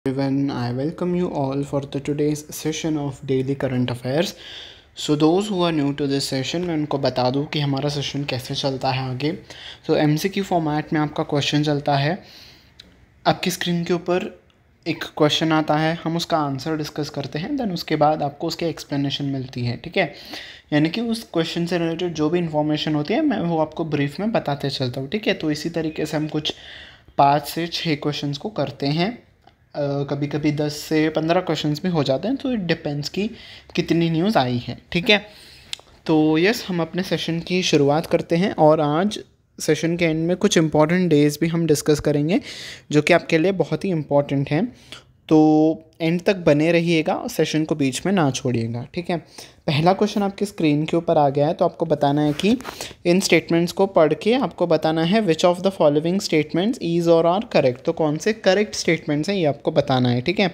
Everyone, I welcome you all for the today's session of daily current affairs. So those who are new to this session, मैं उनको बता दूं कि हमारा session कैसे चलता है आगे. तो MCQ फॉर्मेट में आपका क्वेश्चन चलता है. आपकी स्क्रीन के ऊपर एक क्वेश्चन आता है, हम उसका आंसर डिस्कस करते हैं, देन उसके बाद आपको उसकी एक्सप्लेनेशन मिलती है. ठीक है, यानी कि उस क्वेश्चन से रिलेटेड जो भी इन्फॉर्मेशन होती है मैं वो आपको ब्रीफ में बताते चलता हूँ. ठीक है, तो इसी तरीके से हम कुछ 5 से 6 क्वेश्चंस को करते हैं. कभी कभी 10 से 15 क्वेश्चंस भी हो जाते हैं, तो इट डिपेंड्स कि कितनी न्यूज़ आई है. ठीक है, तो यस, हम अपने सेशन की शुरुआत करते हैं और आज सेशन के एंड में कुछ इंपॉर्टेंट डेज भी हम डिस्कस करेंगे जो कि आपके लिए बहुत ही इम्पॉर्टेंट हैं. तो एंड तक बने रहिएगा और सेशन को बीच में ना छोड़िएगा. ठीक है, पहला क्वेश्चन आपकी स्क्रीन के ऊपर आ गया है, तो आपको बताना है कि इन स्टेटमेंट्स को पढ़ के आपको बताना है which of the following statements is और आर करेक्ट. तो कौन से करेक्ट स्टेटमेंट्स हैं ये आपको बताना है. ठीक है,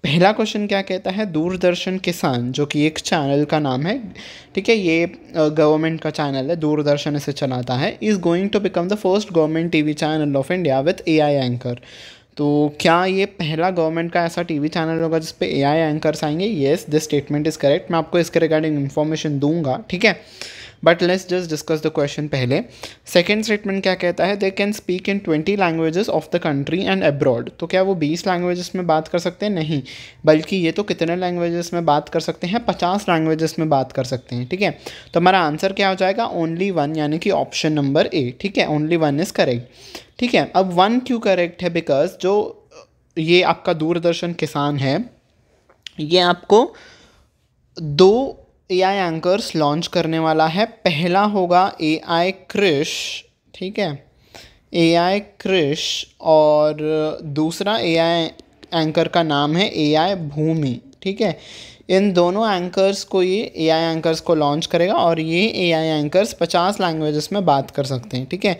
पहला क्वेश्चन क्या कहता है, दूरदर्शन किसान जो कि एक चैनल का नाम है. ठीक है, ये गवर्नमेंट का चैनल है, दूरदर्शन इसे चलाता है. Is going to become the first government TV channel of India with AI anchor. तो क्या ये पहला गवर्नमेंट का ऐसा टीवी चैनल होगा जिस पे AI एंकर्स आएंगे? Yes, this statement is correct. मैं आपको इसके रिगार्डिंग इन्फॉर्मेशन दूंगा. ठीक है, but let's just discuss the question पहले. सेकेंड स्टेटमेंट क्या कहता है, they can speak in 20 languages of the country and abroad. तो क्या वो 20 लैंग्वेजेस में बात कर सकते हैं? नहीं, बल्कि ये तो कितने लैंग्वेजेस में बात कर सकते हैं? 50 लैंग्वेजेस में बात कर सकते हैं. ठीक है, तो हमारा आंसर क्या हो जाएगा? ओनली वन, यानी कि ऑप्शन नंबर A. ठीक है, ओनली वन इज़ करेक्ट. ठीक है, अब वन क्यों करेक्ट है? बिकॉज जो ये आपका दूरदर्शन किसान है, ये आपको 2 AI एंकर्स लॉन्च करने वाला है. पहला होगा AI क्रिश. ठीक है, AI क्रिश, और दूसरा AI एंकर का नाम है AI भूमि. ठीक है, इन दोनों एंकर्स को ये AI एंकर्स को लॉन्च करेगा और ये AI एंकर्स 50 लैंग्वेजेस में बात कर सकते हैं. ठीक है,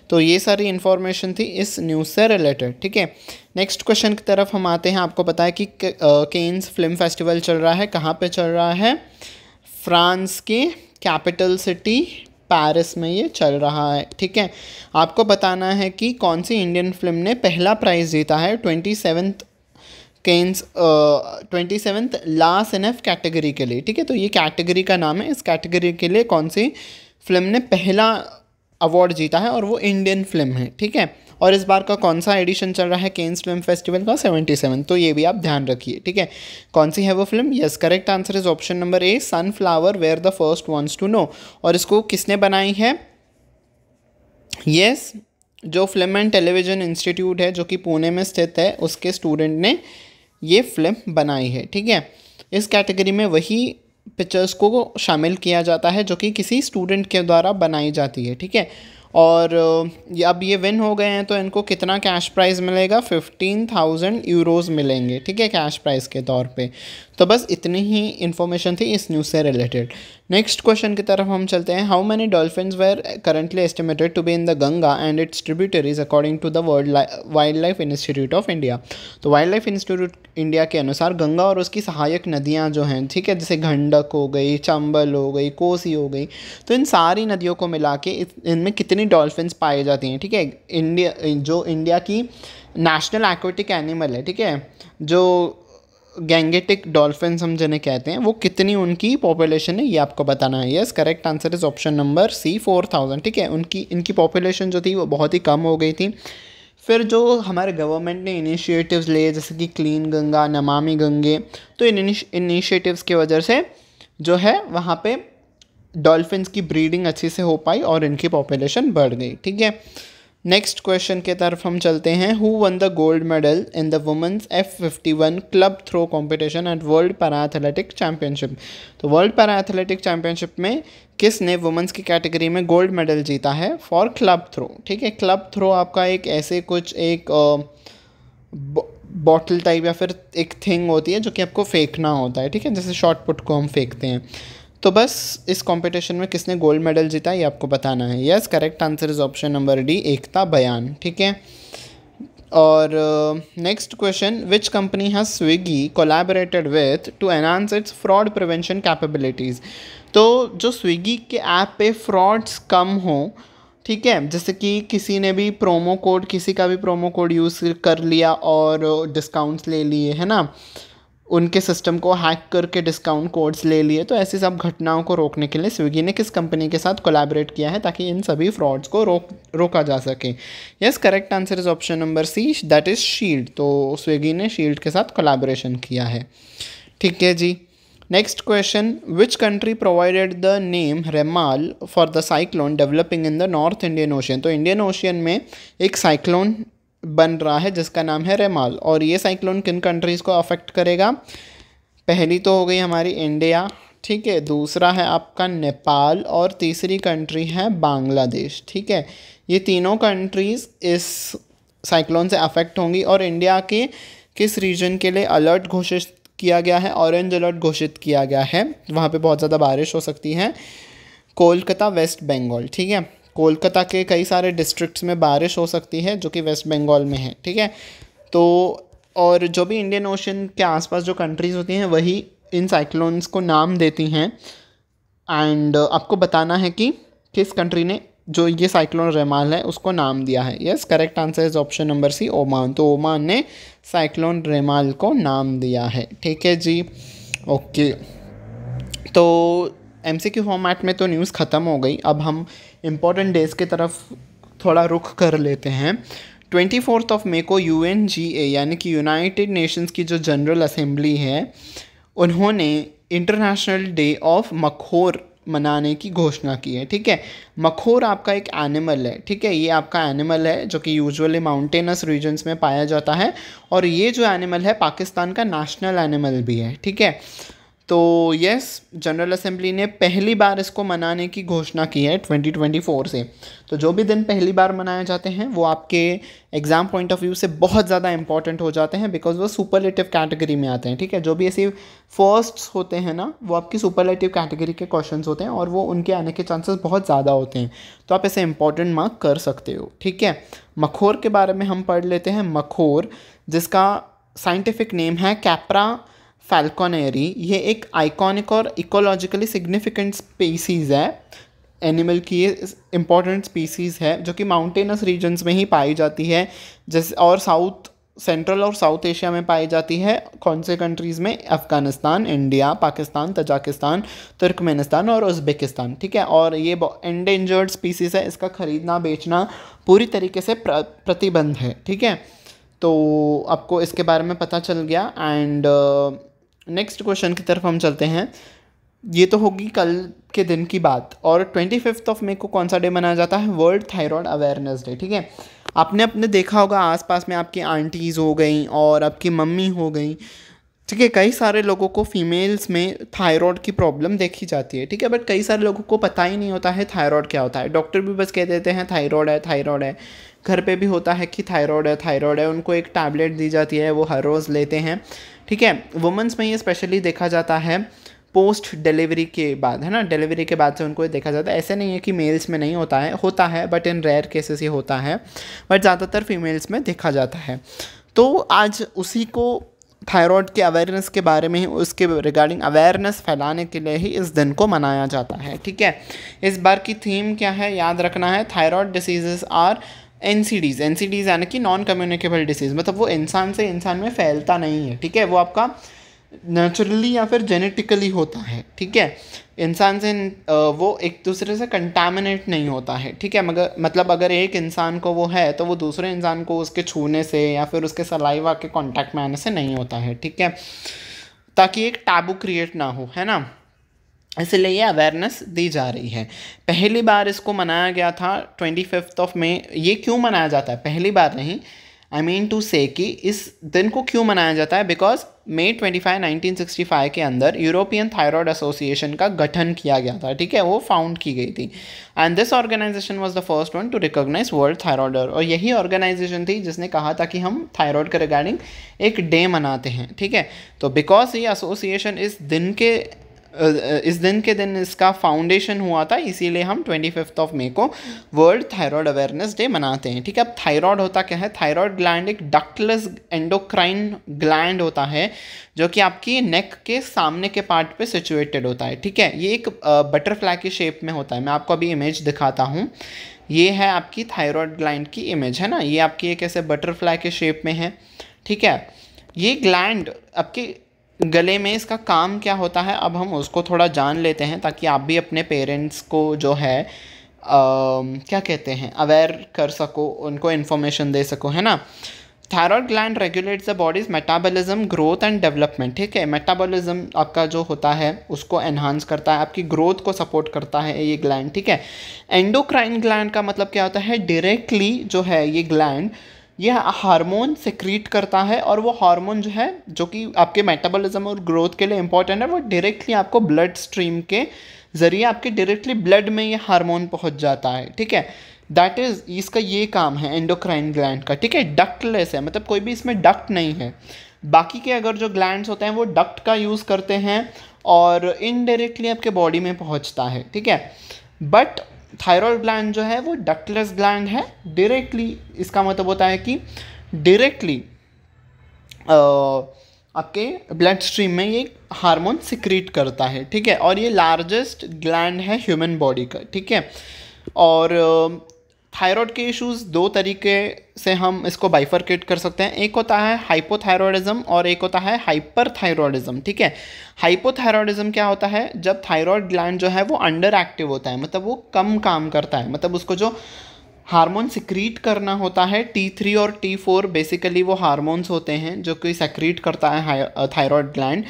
तो ये सारी इन्फॉर्मेशन थी इस न्यूज़ से रिलेटेड. ठीक है, नेक्स्ट क्वेश्चन की तरफ हम आते हैं. आपको पता है कि केन्स फिल्म फेस्टिवल चल रहा है. कहाँ पे चल रहा है? फ्रांस के कैपिटल सिटी पेरिस में ये चल रहा है. ठीक है, आपको बताना है कि कौन सी इंडियन फिल्म ने पहला प्राइज़ जीता है 27th केन्स 27th ला सिनेफ कैटेगरी के लिए. ठीक है, तो ये कैटेगरी का नाम है. इस कैटेगरी के लिए कौन सी फिल्म ने पहला अवार्ड जीता है और वो इंडियन फिल्म है. ठीक है, और इस बार का कौन सा एडिशन चल रहा है केन्स फिल्म फेस्टिवल का? 77. तो ये भी आप ध्यान रखिए. ठीक है, कौन सी है वो film? Yes, correct answer is option number A, sunflower were the first ones to know. और इसको किसने बनाई है? यस, जो फिल्म एंड टेलीविज़न इंस्टीट्यूट है जो कि पुणे में स्थित है, उसके स्टूडेंट ने ये फिल्म बनाई है. ठीक है, इस कैटेगरी में वही पिक्चर्स को शामिल किया जाता है जो कि किसी स्टूडेंट के द्वारा बनाई जाती है. ठीक है, और अब ये विन हो गए हैं तो इनको कितना कैश प्राइज़ मिलेगा? 15,000 यूरोज़ मिलेंगे. ठीक है, कैश प्राइज़ के तौर पे. तो बस इतनी ही इन्फॉर्मेशन थी इस न्यूज़ से रिलेटेड. नेक्स्ट क्वेश्चन की तरफ हम चलते हैं. How many dolphins were currently estimated to be in the Ganga and its tributaries according to the wild life institute of India. तो वाइल्ड लाइफ इंस्टीट्यूट इंडिया के अनुसार गंगा और उसकी सहायक नदियाँ जो हैं, ठीक है, जैसे गंडक हो गई, चंबल हो गई, कोसी हो गई, तो इन सारी नदियों को मिला के इनमें कितनी डॉल्फिन्स पाई जाती हैं? ठीक है, इंडिया की नेशनल एक्वेटिक एनिमल है. ठीक है, जो गैंगेटिक डॉल्फिन्स हम जिन्हें कहते हैं, वो कितनी उनकी पॉपुलेशन है ये आपको बताना है. Yes, correct answer is option number C, 4,000. ठीक है, इनकी पॉपुलेशन जो थी वो बहुत ही कम हो गई थी. फिर जो हमारे गवर्नमेंट ने इनिशिएटिव्स लिए जैसे कि क्लीन गंगा, नमामि गंगे, तो इन इनिशिएटिव्स की वजह से जो है वहाँ पे डॉल्फिन्स की ब्रीडिंग अच्छी से हो पाई और इनकी पॉपुलेशन बढ़ गई. ठीक है, नेक्स्ट क्वेश्चन की तरफ हम चलते हैं. Who won the gold medal in the women's F51 club throw competition at world para athletic championship. तो वर्ल्ड पैरा एथलेटिक चैम्पियनशिप में किसने वुमेन्स की कैटेगरी में गोल्ड मेडल जीता है फॉर क्लब थ्रो? ठीक है, क्लब थ्रो आपका एक ऐसे कुछ एक बॉटल टाइप या फिर एक थिंग होती है जो कि आपको फेंकना होता है. ठीक है, जैसे शॉट पुट को हम फेंकते हैं. तो बस इस कंपटीशन में किसने गोल्ड मेडल जीता ये आपको बताना है. Yes, correct answer is option number D, एकता बयान. ठीक है, और next question, which company has Swiggy collaborated with to enhance it's fraud prevention capabilities. तो जो स्विगी के ऐप पे फ्रॉड्स कम हो, ठीक है, जैसे कि किसी ने भी प्रोमो कोड, किसी का भी प्रोमो कोड यूज़ कर लिया और डिस्काउंट्स ले लिए, है ना, उनके सिस्टम को हैक करके डिस्काउंट कोड्स ले लिए, तो ऐसी सब घटनाओं को रोकने के लिए स्विगी ने किस कंपनी के साथ कोलैबोरेट किया है ताकि इन सभी फ्रॉड्स को रोका जा सके? Yes, correct answer is option number C, that is shield. तो स्विगी ने शील्ड के साथ कोलैबोरेशन किया है। ठीक है जी। Next question, which country provided the name Remal for the cyclone developing in the north Indian ocean? तो इंडियन ओशियन में एक साइक्लोन बन रहा है जिसका नाम है रेमाल, और ये साइक्लोन किन कंट्रीज़ को अफेक्ट करेगा? पहली तो हो गई हमारी इंडिया, ठीक है, दूसरा है आपका नेपाल, और तीसरी कंट्री है बांग्लादेश। ठीक है, ये तीनों कंट्रीज़ इस साइक्लोन से अफेक्ट होंगी। और इंडिया के किस रीजन के लिए अलर्ट घोषित किया गया है? ऑरेंज अलर्ट घोषित किया गया है, वहाँ पे बहुत ज़्यादा बारिश हो सकती है। कोलकाता, वेस्ट बंगाल, ठीक है, कोलकाता के कई सारे डिस्ट्रिक्ट्स में बारिश हो सकती है जो कि वेस्ट बंगाल में है। ठीक है, तो और जो भी इंडियन ओशन के आसपास जो कंट्रीज़ होती हैं वही इन साइक्लोन्स को नाम देती हैं। एंड आपको बताना है कि किस कंट्री ने जो ये साइक्लोन रेमाल है उसको नाम दिया है। Yes, correct answer is option number C, Oman. तो ओमान ने साइक्लोन रेमाल को नाम दिया है। ठीक है जी, ओके। तो एमसीक्यू फॉर्मेट में तो न्यूज़ ख़त्म हो गई, अब हम इम्पोर्टेंट डेज़ की तरफ थोड़ा रुख कर लेते हैं। 24 मई को UNGA यानी कि यूनाइटेड नेशंस की जो जनरल असेंबली है, उन्होंने इंटरनेशनल डे ऑफ मखोर मनाने की घोषणा की है। ठीक है, मखोर आपका एक एनिमल है। ठीक है, ये आपका एनिमल है जो कि यूजुअली माउंटेनस रीजन्स में पाया जाता है, और ये जो एनिमल है पाकिस्तान का नेशनल एनिमल भी है। ठीक है, तो यस, जनरल असेंबली ने पहली बार इसको मनाने की घोषणा की है 2024 से। तो जो भी दिन पहली बार मनाए जाते हैं वो आपके एग्ज़ाम पॉइंट ऑफ व्यू से बहुत ज़्यादा इंपॉर्टेंट हो जाते हैं, बिकॉज वो सुपरलेटिव कैटेगरी में आते हैं। ठीक है, जो भी ऐसे फर्स्ट्स होते हैं ना, वो आपकी सुपरलेटिव कैटेगरी के क्वेश्चंस होते हैं, और वो उनके आने के चांसेस बहुत ज़्यादा होते हैं, तो आप ऐसे इंपॉर्टेंट मार्क कर सकते हो। ठीक है, मखोर के बारे में हम पढ़ लेते हैं। मखोर, जिसका साइंटिफिक नेम है कैप्रा फैल्कोनेरी, ये एक आइकॉनिक और इकोलॉजिकली सिग्निफिकेंट स्पीसीज़ है, एनिमल की ये इम्पॉर्टेंट स्पीसीज़ है जो कि माउंटेनस रीजन्स में ही पाई जाती है, जैसे और साउथ सेंट्रल और साउथ एशिया में पाई जाती है। कौन से कंट्रीज़ में? Afghanistan, India, Pakistan, Tajikistan, Turkmenistan और उज़्बेकिस्तान। ठीक है, और ये एंडेंजर्ड स्पीसीज़ है, इसका ख़रीदना बेचना पूरी तरीके से प्रतिबंध है। ठीक है, तो आपको इसके बारे में पता चल गया। एंड नेक्स्ट क्वेश्चन की तरफ हम चलते हैं। ये तो होगी कल के दिन की बात, और 25 मई को कौन सा डे मनाया जाता है? World thyroid awareness day. ठीक है, आपने अपने देखा होगा आसपास में आपकी आंटीज़ हो गई और आपकी मम्मी हो गई, ठीक है, कई सारे लोगों को फीमेल्स में थायराइड की प्रॉब्लम देखी जाती है। ठीक है, बट कई सारे लोगों को पता ही नहीं होता है थायराइड क्या होता है। डॉक्टर भी बस कह देते हैं थायराइड है, थायराइड है। घर पे भी होता है कि थायराइड है, थायराइड है, उनको एक टैबलेट दी जाती है, वो हर रोज़ लेते हैं। ठीक है, वुमेंस में ये स्पेशली देखा जाता है पोस्ट डिलीवरी के बाद, है ना, डिलीवरी के बाद से उनको ये देखा जाता है। ऐसे नहीं है कि मेल्स में नहीं होता है, बट इन रेयर केसेस ये होता है, बट ज़्यादातर फीमेल्स में देखा जाता है। तो आज उसी को थायराइड के अवेयरनेस के बारे में ही, उसके रिगार्डिंग अवेयरनेस फैलाने के लिए ही इस दिन को मनाया जाता है। ठीक है, इस बार की थीम क्या है याद रखना है, थायराइड डिसीजेस आर NCDs यानी कि नॉन कम्युनिकेबल डिसीज़, मतलब वो इंसान से इंसान में फैलता नहीं है। ठीक है, वो आपका नेचुरली या फिर जेनेटिकली होता है। ठीक है, इंसान से वो एक दूसरे से कंटामिनेट नहीं होता है। ठीक है, मगर मतलब अगर एक इंसान को वो है तो वो दूसरे इंसान को उसके छूने से या फिर उसके सलाइवा के कांटेक्ट में आने से नहीं होता है। ठीक है, ताकि एक टैबू क्रिएट ना हो, है ना, इसलिए ये अवेयरनेस दी जा रही है। पहली बार इसको मनाया गया था 25 मई। ये क्यों मनाया जाता है? पहली बार नहीं, आई मीन टू से कि इस दिन को क्यों मनाया जाता है, बिकॉज May 25, 1965 के अंदर यूरोपियन थायराइड एसोसिएशन का गठन किया गया था। ठीक है, वो फाउंड की गई थी, and this organisation was the first one to recognise world thyroid, और यही ऑर्गेनाइजेशन थी जिसने कहा था कि हम थायराइड के रिगार्डिंग एक डे मनाते हैं। ठीक है, तो बिकॉज ये एसोसिएशन इस दिन के दिन इसका फाउंडेशन हुआ था, इसीलिए हम 25 मई को वर्ल्ड थायराइड अवेयरनेस डे मनाते हैं। ठीक है, अब थायराइड होता क्या है? थायराइड ग्लैंड एक डक्टलेस एंडोक्राइन ग्लैंड होता है जो कि आपकी नेक के सामने के पार्ट पे सिचुएटेड होता है। ठीक है, ये एक बटरफ्लाई के शेप में होता है। मैं आपको अभी इमेज दिखाता हूँ ये है आपकी थायराइड ग्लैंड की इमेज, है ना। ये आपकी एक ऐसे बटरफ्लाई के शेप में है, ठीक है। ये ग्लैंड आपके गले में, इसका काम क्या होता है अब हम उसको थोड़ा जान लेते हैं, ताकि आप भी अपने पेरेंट्स को जो है क्या कहते हैं अवेयर कर सको, उनको इन्फॉर्मेशन दे सको, है ना। Thyroid gland regulates the bodies metabolism, growth and development, ठीक है। मेटाबॉलिज्म आपका जो होता है उसको एनहांस करता है, आपकी ग्रोथ को सपोर्ट करता है ये ग्लैंड, ठीक है। एंडोक्राइन ग्लैंड का मतलब क्या होता है, डायरेक्टली जो है ये ग्लैंड ये हार्मोन सिक्रीट करता है, और वो हार्मोन जो है जो कि आपके मेटाबॉलिज्म और ग्रोथ के लिए इंपॉर्टेंट है, वो डायरेक्टली आपको ब्लड स्ट्रीम के ज़रिए आपके डायरेक्टली ब्लड में ये हार्मोन पहुंच जाता है, ठीक है। दैट इज़, इसका ये काम है एंडोक्राइन ग्लैंड का, ठीक है। डक्टलेस है, मतलब कोई भी इसमें डक्ट नहीं है। बाकी के अगर जो ग्लैंड्स होते हैं वो डक्ट का यूज़ करते हैं और इनडायरेक्टली आपके बॉडी में पहुंचता है, ठीक है। बट थायराइड ग्लैंड जो है वो डक्टलेस ग्लैंड है, डायरेक्टली, इसका मतलब होता है कि डायरेक्टली आपके ब्लड स्ट्रीम में ये हार्मोन सिक्रीट करता है, ठीक है। और ये लार्जेस्ट ग्लैंड है ह्यूमन बॉडी का, ठीक है। और थायराइड के इश्यूज़ दो तरीके से हम इसको बाइफरकेट कर सकते हैं। एक होता है हाइपोथायरॉयडिज्म और एक होता है हाइपरथायरॉयडिज्म, ठीक है। हाइपोथायरॉयडिज्म क्या होता है, जब थायराइड ग्लैंड जो है वो अंडर एक्टिव होता है, मतलब वो कम काम करता है, मतलब उसको जो हार्मोन सिक्रीट करना होता है T3 और T4 बेसिकली वो हार्मोन्स होते हैं जो कि सेक्रीट करता है थायराइड ग्लैंड,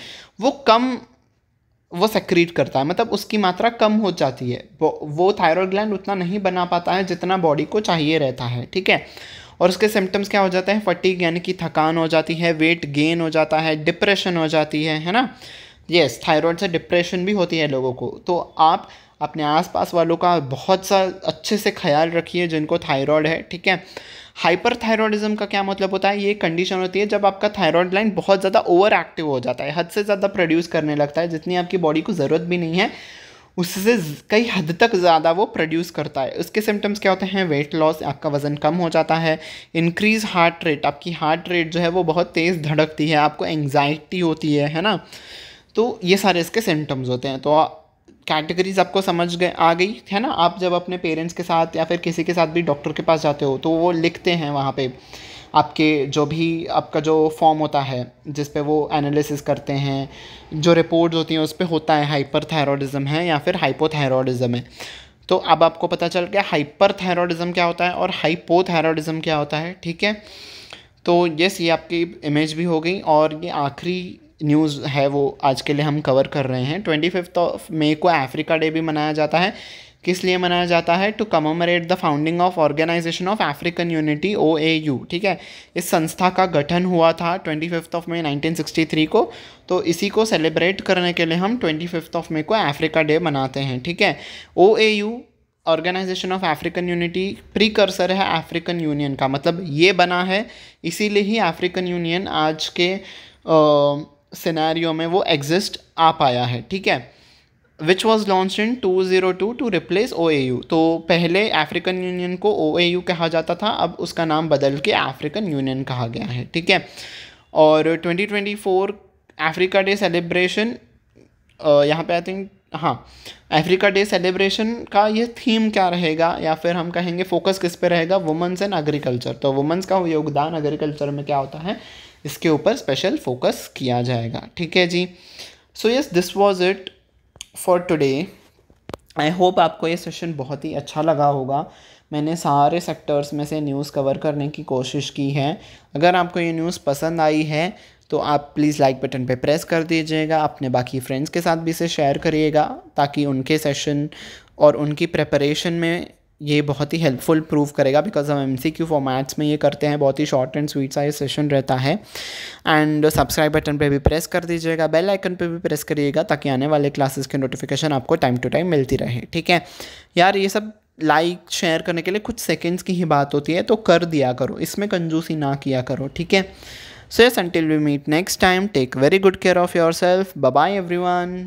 वो सेक्रीट करता है, मतलब उसकी मात्रा कम हो जाती है। वो थायराइड ग्लैंड उतना नहीं बना पाता है जितना बॉडी को चाहिए रहता है, ठीक है। और उसके सिम्टम्स क्या हो जाते हैं, फटीग यानी कि थकान हो जाती है, वेट गेन हो जाता है, डिप्रेशन हो जाती है ना। यस, थायराइड से डिप्रेशन भी होती है लोगों को। तो आप अपने आसपास वालों का बहुत सा अच्छे से ख्याल रखिए जिनको थायराइड है, ठीक है। हाइपरथायरॉयडिज्म का क्या मतलब होता है, ये कंडीशन होती है जब आपका थायराइड ग्लैंड बहुत ज़्यादा ओवर एक्टिव हो जाता है, हद से ज़्यादा प्रोड्यूस करने लगता है, जितनी आपकी बॉडी को ज़रूरत भी नहीं है उससे कई हद तक ज़्यादा वो प्रोड्यूस करता है। उसके सिम्टम्स क्या होते हैं, वेट लॉस, आपका वज़न कम हो जाता है, इंक्रीज़ हार्ट रेट, आपकी हार्ट रेट जो है वो बहुत तेज़ धड़कती है, आपको एंग्जाइटी होती है ना। तो ये सारे इसके सिम्टम्स होते हैं। तो कैटेगरीज आपको समझ गए आ गई है ना। आप जब अपने पेरेंट्स के साथ या फिर किसी के साथ भी डॉक्टर के पास जाते हो तो वो लिखते हैं वहाँ पे आपके जो भी आपका जो फॉर्म होता है जिस पे वो एनालिसिस करते हैं, जो रिपोर्ट्स होती हैं उस पे होता है हाइपरथायरॉयडिज्म है या फिर हाइपोथायरॉयडिज्म है। तो अब आपको पता चल गया हाइपरथायरॉयडिज्म क्या होता है और हाइपोथायरॉयडिज्म क्या होता है, ठीक है। तो यस, ये आपकी इमेज भी हो गई और ये आखिरी न्यूज़ है वो आज के लिए हम कवर कर रहे हैं। 25 मई को अफ्रीका डे भी मनाया जाता है। किस लिए मनाया जाता है, to commemorate the founding of organisation of African unity OAU, ठीक है। इस संस्था का गठन हुआ था 25 मई 1963 को। तो इसी को सेलिब्रेट करने के लिए हम 25 मई को अफ्रीका डे मनाते हैं, ठीक है। OAU organisation of African unity precursor है अफ्रीकन यूनियन का, मतलब ये बना है इसीलिए ही अफ्रीकन यूनियन आज के सिनेरियो में वो एग्जिस्ट आ पाया है, ठीक है। Which was launch in 2002 to replace OAU। तो पहले अफ्रीकन यूनियन को OAU कहा जाता था, अब उसका नाम बदल के अफ्रीकन यूनियन कहा गया है, ठीक है। और 2024 अफ्रीका डे सेलिब्रेशन, यहाँ पे आई थिंक हाँ, अफ्रीका डे सेलिब्रेशन का ये थीम क्या रहेगा या फिर हम कहेंगे फोकस किस पे रहेगा, वुमेंस एंड एग्रीकल्चर। तो वुमेंस का योगदान एग्रीकल्चर में क्या होता है इसके ऊपर स्पेशल फोकस किया जाएगा, ठीक है जी। So yes, this was it for today. I hope आपको ये सेशन बहुत ही अच्छा लगा होगा। मैंने सारे सेक्टर्स में से न्यूज़ कवर करने की कोशिश की है। अगर आपको ये न्यूज़ पसंद आई है तो आप प्लीज़ लाइक बटन पे प्रेस कर दीजिएगा, अपने बाकी फ्रेंड्स के साथ भी इसे शेयर करिएगा ताकि उनके सेशन और उनकी प्रिपरेशन में ये बहुत ही हेल्पफुल प्रूव करेगा, बिकॉज हम MCQ फॉर्मेट्स में ये करते हैं, बहुत ही शॉर्ट एंड स्वीट सा ये सेशन रहता है। एंड सब्सक्राइब बटन पे भी प्रेस कर दीजिएगा, बेल आइकन पे भी प्रेस करिएगा ताकि आने वाले क्लासेस के नोटिफिकेशन आपको टाइम टू टाइम मिलती रहे, ठीक है। यार ये सब लाइक शेयर करने के लिए कुछ सेकेंड्स की ही बात होती है, तो कर दिया करो, इसमें कंजूसी ना किया करो, ठीक है। So yes, until we meet next time, take very good care of yourself. Bye bye everyone.